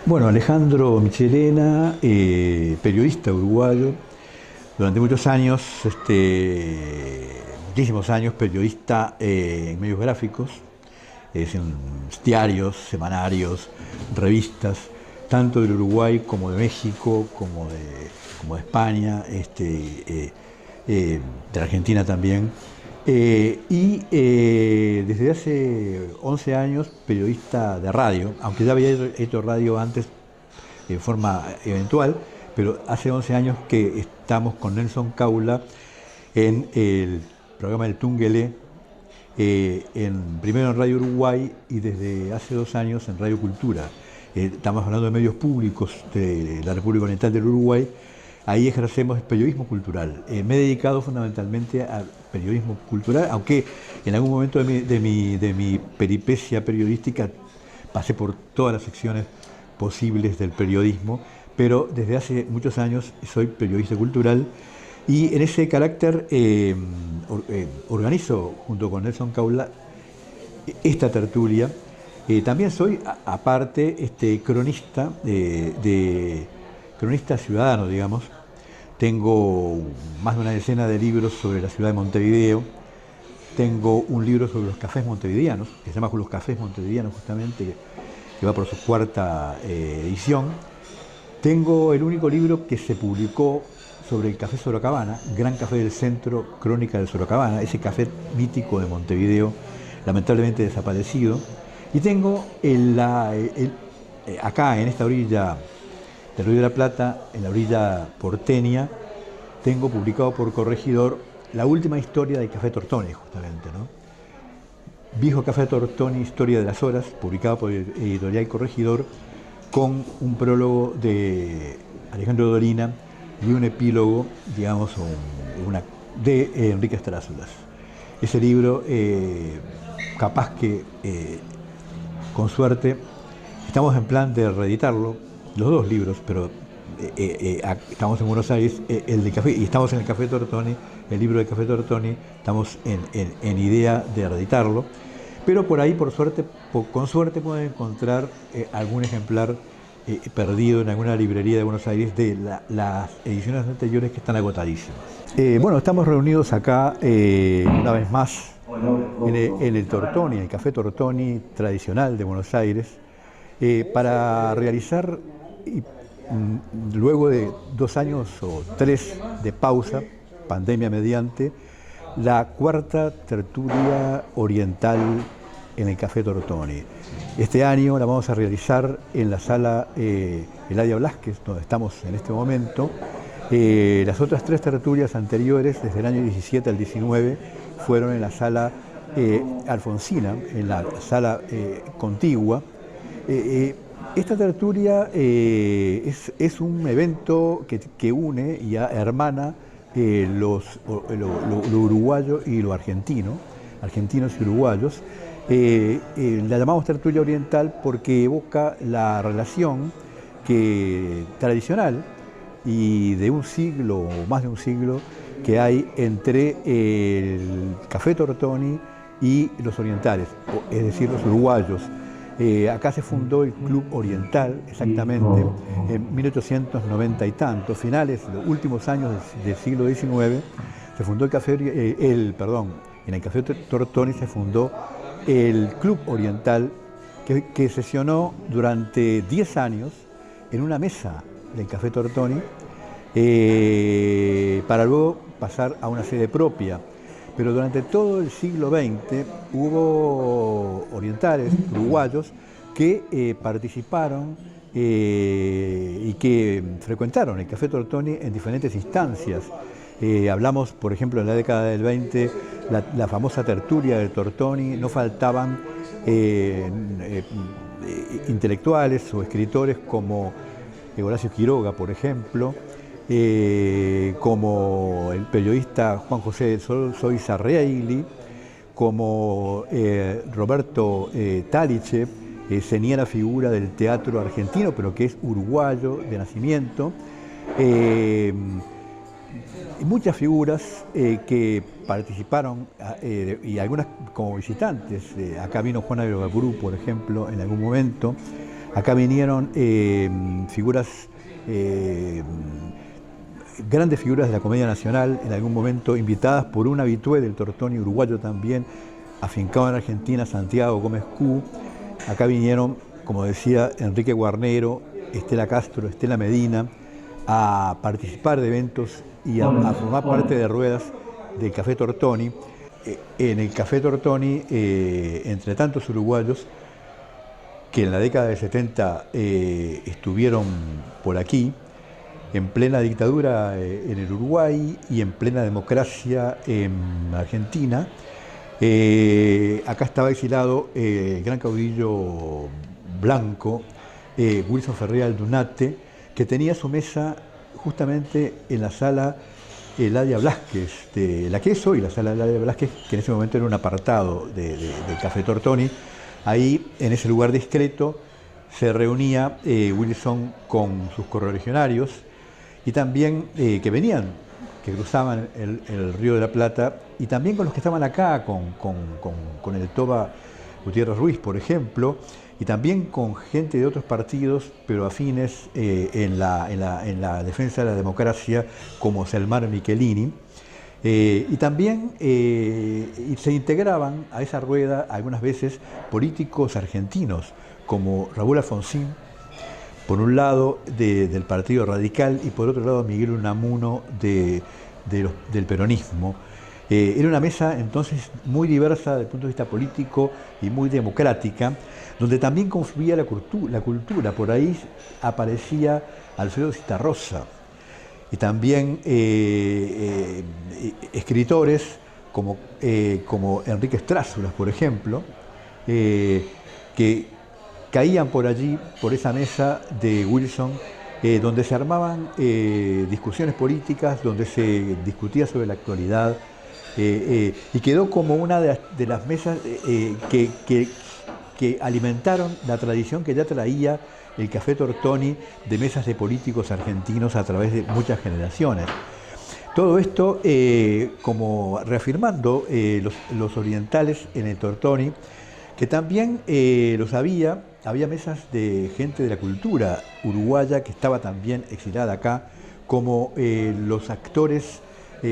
Bueno, Alejandro Michelena, periodista uruguayo, durante muchos años, muchísimos años, periodista en medios gráficos, en diarios, semanarios, revistas, tanto del Uruguay como de México, como de España, de la Argentina también. Desde hace 11 años periodista de radio, aunque ya había hecho radio antes de forma eventual, pero hace 11 años que estamos con Nelson Caula en el programa del Tungelé, primero en Radio Uruguay y desde hace 2 años en Radio Cultura. Estamos hablando de medios públicos de la República Oriental del Uruguay. Ahí ejercemos periodismo cultural. Me he dedicado fundamentalmente a periodismo cultural, aunque en algún momento de mi peripecia periodística pasé por todas las secciones posibles del periodismo, pero desde hace muchos años soy periodista cultural y en ese carácter organizo junto con Nelson Caula esta tertulia. También soy, aparte, cronista, cronista ciudadano, digamos. Tengo más de una decena de libros sobre la ciudad de Montevideo. Tengo un libro sobre los cafés montevideanos, que se llama Los Cafés Montevideanos, justamente, que va por su 4ª edición. Tengo el único libro que se publicó sobre el Café Sorocabana, Gran Café del Centro, Crónica del Sorocabana, ese café mítico de Montevideo, lamentablemente desaparecido. Y tengo acá, en esta orilla del Río de la Plata, en la orilla porteña, tengo publicado por Corregidor la última historia del Café Tortoni, justamente, ¿no? Viejo Café Tortoni, Historia de las Horas, publicado por Editorial Corregidor, con un prólogo de Alejandro Dolina y un epílogo, digamos, de Enrique Estrázulas. Ese libro, capaz que, con suerte, estamos en plan de reeditarlo, los 2 libros, pero estamos en Buenos Aires, el de café, y estamos en el Café Tortoni, el libro del Café Tortoni, estamos en idea de reeditarlo, pero por ahí, con suerte pueden encontrar algún ejemplar perdido en alguna librería de Buenos Aires de las ediciones anteriores que están agotadísimas. Bueno, estamos reunidos acá una vez más en el Tortoni, el Café Tortoni tradicional de Buenos Aires, para realizar, luego de 2 años o 3 de pausa, pandemia mediante, la 4ª tertulia oriental en el Café Tortoni. Este año la vamos a realizar en la sala Eladia Blasquez, donde estamos en este momento. Las otras 3 tertulias anteriores, desde el año 17 al 19, fueron en la sala Alfonsina, en la sala contigua. Esta tertulia es un evento que une y hermana lo uruguayo y lo argentino, argentinos y uruguayos. La llamamos tertulia oriental porque evoca la relación tradicional y de un siglo o más de un siglo que hay entre el Café Tortoni y los orientales, es decir, los uruguayos. Acá se fundó el Club Oriental, exactamente, en 1890 y tanto, finales, los últimos años del siglo XIX, se fundó en el Café Tortoni se fundó el Club Oriental, que sesionó durante 10 años en una mesa del Café Tortoni, para luego pasar a una sede propia. Pero durante todo el siglo XX hubo orientales, uruguayos, que participaron y que frecuentaron el Café Tortoni en diferentes instancias. Hablamos, por ejemplo, en la década del 20, la famosa tertulia del Tortoni, no faltaban intelectuales o escritores como Horacio Quiroga, por ejemplo, como el periodista Juan José Soiza Reilly, como Roberto Taliche, señala figura del teatro argentino, pero que es uruguayo de nacimiento. y muchas figuras que participaron, y algunas como visitantes. Acá vino Juana de Uraburu, por ejemplo, en algún momento. Acá vinieron figuras, grandes figuras de la comedia nacional, en algún momento invitadas por un habitué del Tortoni, uruguayo también, afincado en Argentina, Santiago Gómez Q. Acá vinieron, como decía, Enrique Guarnero, Estela Castro, Estela Medina, a participar de eventos y a formar parte de ruedas del Café Tortoni. En el Café Tortoni, entre tantos uruguayos que en la década del 70 estuvieron por aquí, en plena dictadura en el Uruguay y en plena democracia en Argentina. Acá estaba exilado el gran caudillo blanco, Wilson Ferreira Aldunate, que tenía su mesa justamente en la sala Eladia Blasquez de La Queso, y la sala Eladia Blasquez, que en ese momento era un apartado del Café Tortoni. Ahí, en ese lugar discreto, se reunía Wilson con sus correligionarios y también que venían, que cruzaban el Río de la Plata, y también con los que estaban acá, con el Toba Gutiérrez Ruiz, por ejemplo, y también con gente de otros partidos, pero afines en la defensa de la democracia, como Selmar Michelini. Y también se integraban a esa rueda algunas veces políticos argentinos, como Raúl Alfonsín, por un lado del Partido Radical, y por otro lado Miguel Unamuno del peronismo. Era una mesa entonces muy diversa desde el punto de vista político y muy democrática, donde también confluía la cultura. Por ahí aparecía Alfredo Zitarrosa, y también escritores como Enrique Strázulas, por ejemplo, que caían por allí, por esa mesa de Wilson, donde se armaban discusiones políticas, donde se discutía sobre la actualidad, y quedó como una de las mesas que alimentaron la tradición que ya traía el Café Tortoni de mesas de políticos argentinos a través de muchas generaciones. Todo esto como reafirmando los orientales en el Tortoni, que también los había mesas de gente de la cultura uruguaya que estaba también exilada acá, como los actores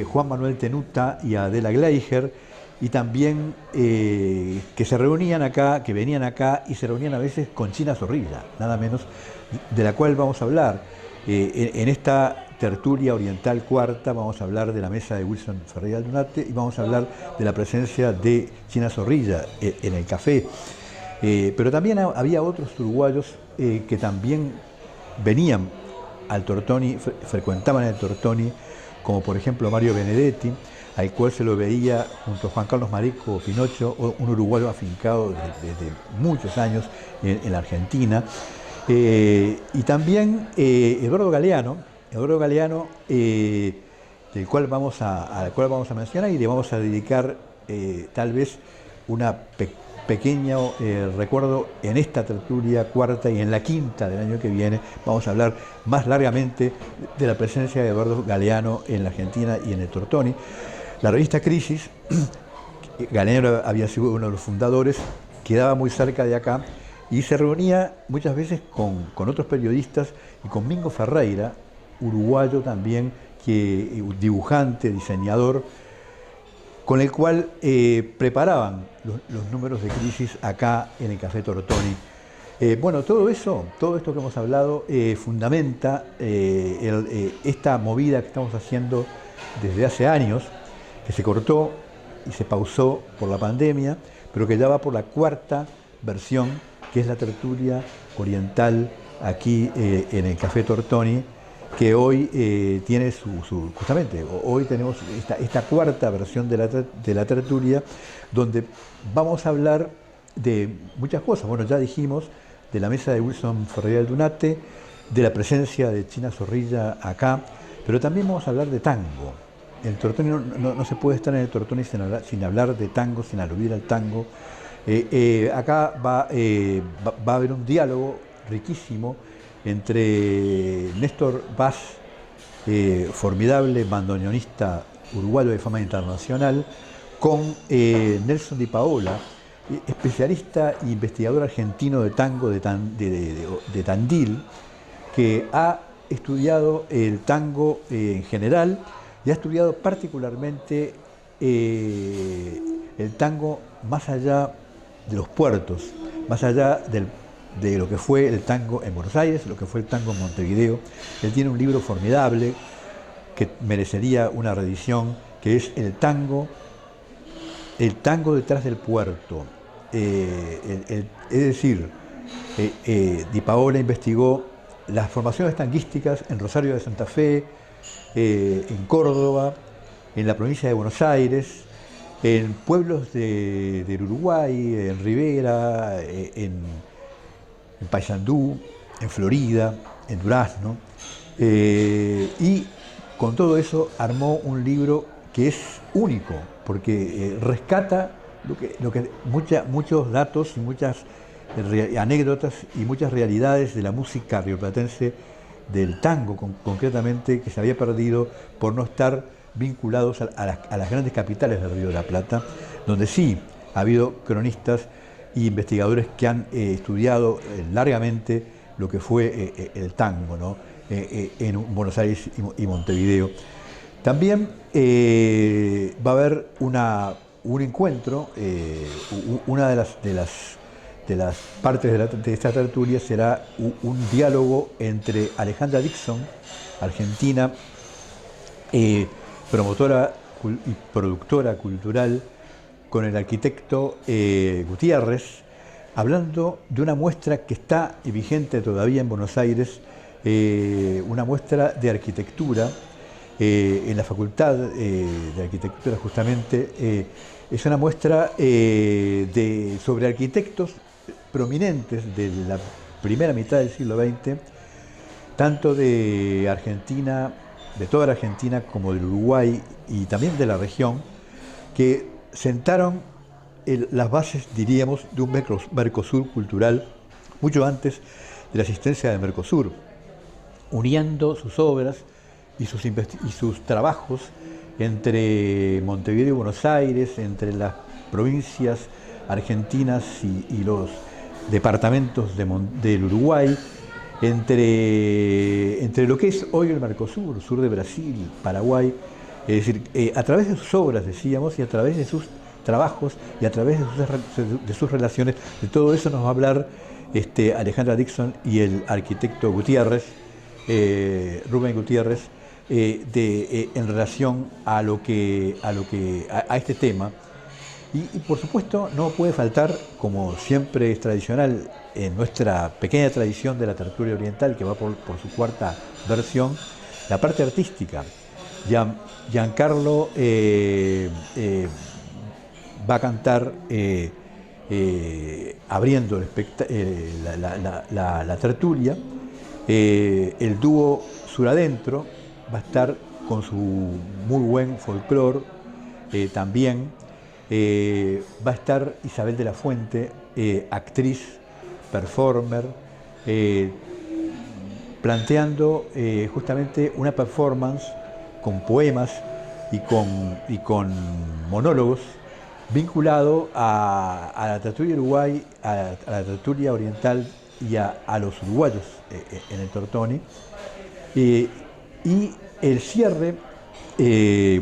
Juan Manuel Tenuta y Adela Gleicher, y también que se reunían acá, que venían acá y se reunían a veces con China Zorrilla, nada menos, de la cual vamos a hablar. En esta tertulia oriental cuarta vamos a hablar de la mesa de Wilson Ferreira Aldunate y vamos a hablar de la presencia de China Zorrilla en el café. Pero también había otros uruguayos que también venían al Tortoni, frecuentaban el Tortoni, como por ejemplo Mario Benedetti, al cual se lo veía junto a Juan Carlos Marico Pinocho, un uruguayo afincado desde muchos años en la Argentina. Y también Eduardo Galeano, al cual vamos a mencionar y le vamos a dedicar tal vez una pequeño recuerdo en esta tertulia cuarta, y en la quinta del año que viene vamos a hablar más largamente de la presencia de Eduardo Galeano en la Argentina y en el Tortoni. La revista Crisis, Galeano había sido uno de los fundadores, quedaba muy cerca de acá y se reunía muchas veces con otros periodistas, y con Mingo Ferreira, uruguayo también, dibujante, diseñador, con el cual preparaban los números de Crisis acá en el Café Tortoni. Bueno, todo esto que hemos hablado fundamenta esta movida que estamos haciendo desde hace años, que se cortó y se pausó por la pandemia, pero que ya va por la cuarta versión, que es la tertulia oriental aquí en el Café Tortoni, que hoy tiene justamente, hoy tenemos esta cuarta versión de la tertulia, donde vamos a hablar de muchas cosas. Bueno, ya dijimos de la mesa de Wilson Ferreira Aldunate, de la presencia de China Zorrilla acá, pero también vamos a hablar de tango. El Tortoni no se puede estar en el Tortoni sin hablar de tango, sin aludir al tango. Acá va a haber un diálogo riquísimo entre Néstor Vaz formidable bandoneonista uruguayo de fama internacional, con Nelson Di Paola, especialista e investigador argentino de tango de Tandil, que ha estudiado el tango en general y ha estudiado particularmente el tango más allá de los puertos, más allá de lo que fue el tango en Buenos Aires, lo que fue el tango en Montevideo. Él tiene un libro formidable que merecería una reedición, que es el tango detrás del puerto. Es decir, Di Paola investigó las formaciones tanguísticas en Rosario de Santa Fe, en Córdoba, en la provincia de Buenos Aires, en pueblos del Uruguay, en Rivera, en Paysandú, en Florida, en Durazno, y con todo eso armó un libro que es único, porque rescata muchos datos y muchas anécdotas y muchas realidades de la música rioplatense, del tango concretamente, que se había perdido por no estar vinculados a las grandes capitales del Río de la Plata, donde sí ha habido cronistas y investigadores que han estudiado largamente lo que fue el tango, ¿no? En Buenos Aires y Montevideo. También va a haber un encuentro, una de las partes de esta tertulia será un diálogo entre Alejandra Dixon, argentina, promotora y productora cultural, con el arquitecto Gutiérrez, hablando de una muestra que está vigente todavía en Buenos Aires, una muestra de arquitectura en la Facultad de Arquitectura, justamente. Es una muestra sobre arquitectos prominentes de la primera mitad del siglo XX, tanto de Argentina, de toda la Argentina, como del Uruguay y también de la región, que sentaron las bases, diríamos, de un Mercosur cultural mucho antes de la existencia del Mercosur, uniendo sus obras y sus trabajos entre Montevideo y Buenos Aires, entre las provincias argentinas y los departamentos del Uruguay, entre lo que es hoy el Mercosur, sur de Brasil, Paraguay. Es decir, a través de sus obras, decíamos, y a través de sus trabajos y a través de sus relaciones, de todo eso nos va a hablar Alejandra Dixon y el arquitecto Gutiérrez, Rubén Gutiérrez, en relación a este tema. Y por supuesto no puede faltar, como siempre es tradicional en nuestra pequeña tradición de la tertulia oriental, que va por su cuarta versión, la parte artística. Giancarlo va a cantar abriendo la tertulia. El dúo Sur Adentro va a estar con su muy buen folclore también. Va a estar Isabel de la Fuente, actriz, performer, planteando justamente una performance con poemas y con monólogos vinculado a la tertulia Uruguay, a la tertulia oriental y a los uruguayos en el Tortoni. Y el cierre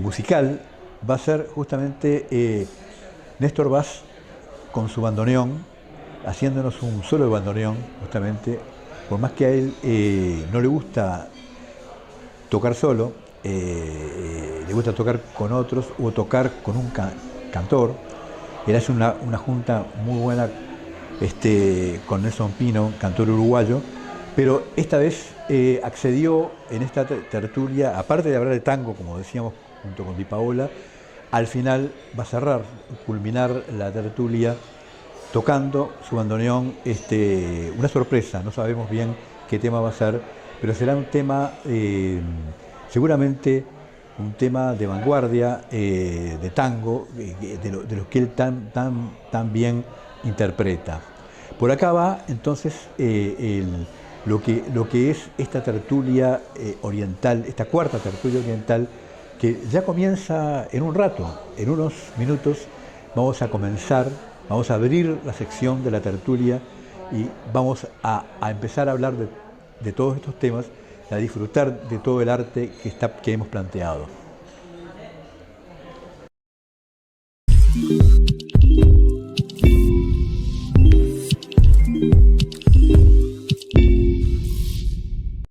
musical va a ser justamente Néstor Vaz con su bandoneón, haciéndonos un solo de bandoneón, justamente, por más que a él no le gusta tocar solo, le gusta tocar con otros o tocar con un cantor. Él hace una junta muy buena con Nelson Pino, cantor uruguayo, pero esta vez accedió en esta tertulia, aparte de hablar de tango, como decíamos, junto con Di Paola, al final va a cerrar, culminar la tertulia tocando su bandoneón, una sorpresa, no sabemos bien qué tema va a ser, pero será un tema, seguramente un tema de vanguardia, de tango, de los que él tan bien interpreta. Por acá va entonces lo que es esta tertulia oriental, esta cuarta tertulia oriental, que ya comienza en un rato, en unos minutos vamos a comenzar, vamos a abrir la sección de la tertulia y vamos a empezar a hablar de todos estos temas, a disfrutar de todo el arte que hemos planteado.